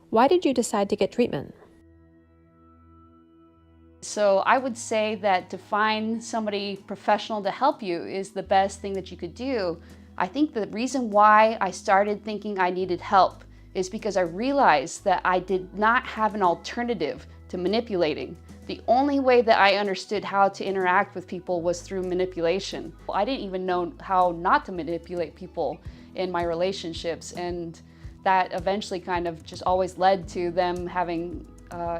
Why did you decide to get treatment? So I would say that to find somebody professional to help you is the best thing that you could do. I think the reason why I started thinking I needed help is because I realized that I did not have an alternative to manipulating. The only way that I understood how to interact with people was through manipulation. I didn't even know how not to manipulate people in my relationships, and that eventually kind of just always led to them having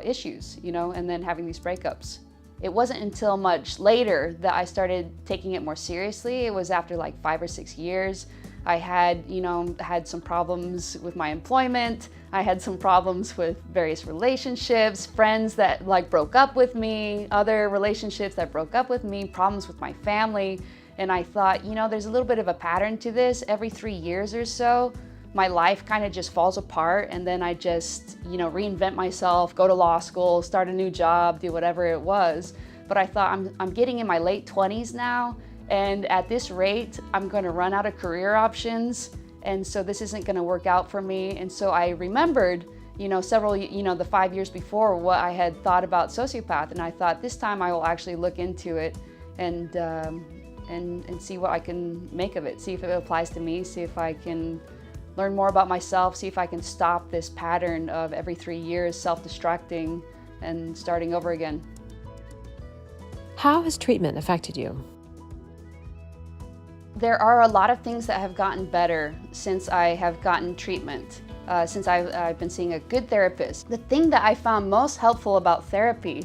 issues, and then having these breakups. It wasn't until much later that I started taking it more seriously. It was after like 5 or 6 years. I had, had some problems with my employment. I had some problems with various relationships, friends that broke up with me, other relationships that broke up with me, problems with my family. And I thought, there's a little bit of a pattern to this. Every 3 years or so, my life kind of just falls apart, and then I just, reinvent myself, go to law school, start a new job, do whatever it was. But I thought, I'm getting in my late 20s now, and at this rate, I'm gonna run out of career options, and so this isn't gonna work out for me. And so I remembered, several, the 5 years before, what I had thought about Psychopath, and I thought this time I will actually look into it and see what I can make of it, see if it applies to me, see if I can learn more about myself, see if I can stop this pattern of every 3 years self-destructing and starting over again. How has treatment affected you? There are a lot of things that have gotten better since I have gotten treatment, since I've been seeing a good therapist. The thing that I found most helpful about therapy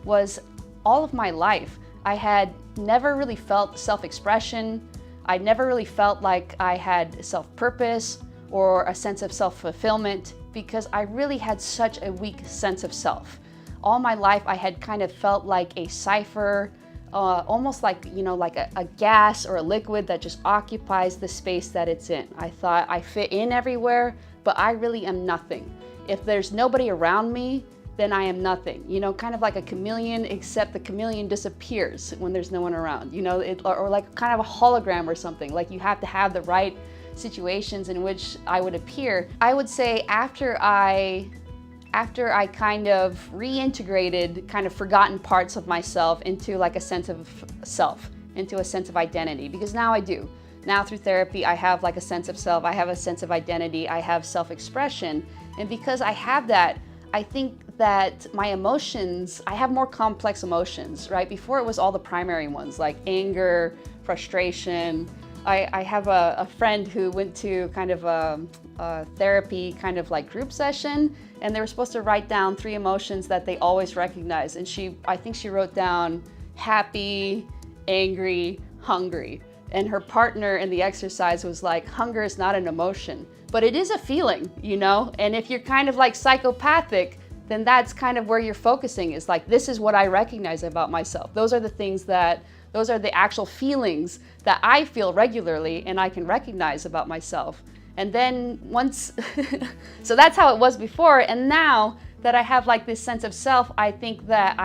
was all of my life, I had never really felt self-expression. I never really felt like I had self-purpose or a sense of self-fulfillment, because I really had such a weak sense of self. All my life I had kind of felt like a cipher, almost like, like a gas or a liquid that just occupies the space that it's in. I thought I fit in everywhere, but I really am nothing. If there's nobody around me, then I am nothing. Kind of like a chameleon, except the chameleon disappears when there's no one around. Or like kind of a hologram or something. Like you have to have the right situations in which I would appear. I would say after I kind of reintegrated kind of forgotten parts of myself into like a sense of self, into a sense of identity, because now I do. Now through therapy, I have like a sense of self, I have a sense of identity, I have self-expression. And because I have that, I think that my emotions, I have more complex emotions, right? Before it was all the primary ones like anger, frustration. I have a friend who went to kind of a therapy kind of like group session, and they were supposed to write down 3 emotions that they always recognize. And I think she wrote down happy, angry, hungry. And her partner in the exercise was like, hunger is not an emotion, but it is a feeling, And if you're kind of like psychopathic, then that's kind of where you're focusing, is like, this is what I recognize about myself. Those are the actual feelings that I feel regularly and I can recognize about myself. And then once, so that's how it was before. And now that I have like this sense of self, I think that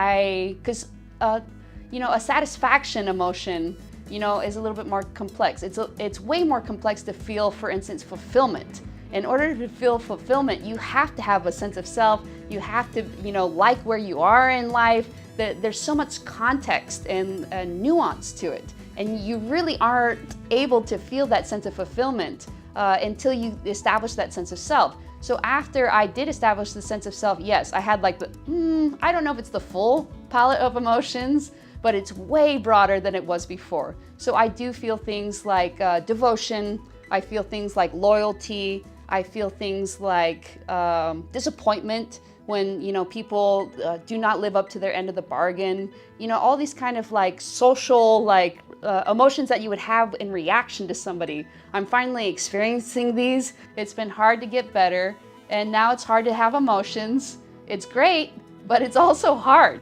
because a satisfaction emotion, is a little bit more complex. It's way more complex to feel, for instance, fulfillment. In order to feel fulfillment, you have to have a sense of self. You have to, like where you are in life. There's so much context and nuance to it. And you really aren't able to feel that sense of fulfillment until you establish that sense of self. So after I did establish the sense of self, yes, I had like I don't know if it's the full palette of emotions, but it's way broader than it was before. So I do feel things like devotion. I feel things like loyalty. I feel things like disappointment when people do not live up to their end of the bargain. All these kind of like social emotions that you would have in reaction to somebody. I'm finally experiencing these. It's been hard to get better, and now it's hard to have emotions. It's great, but it's also hard.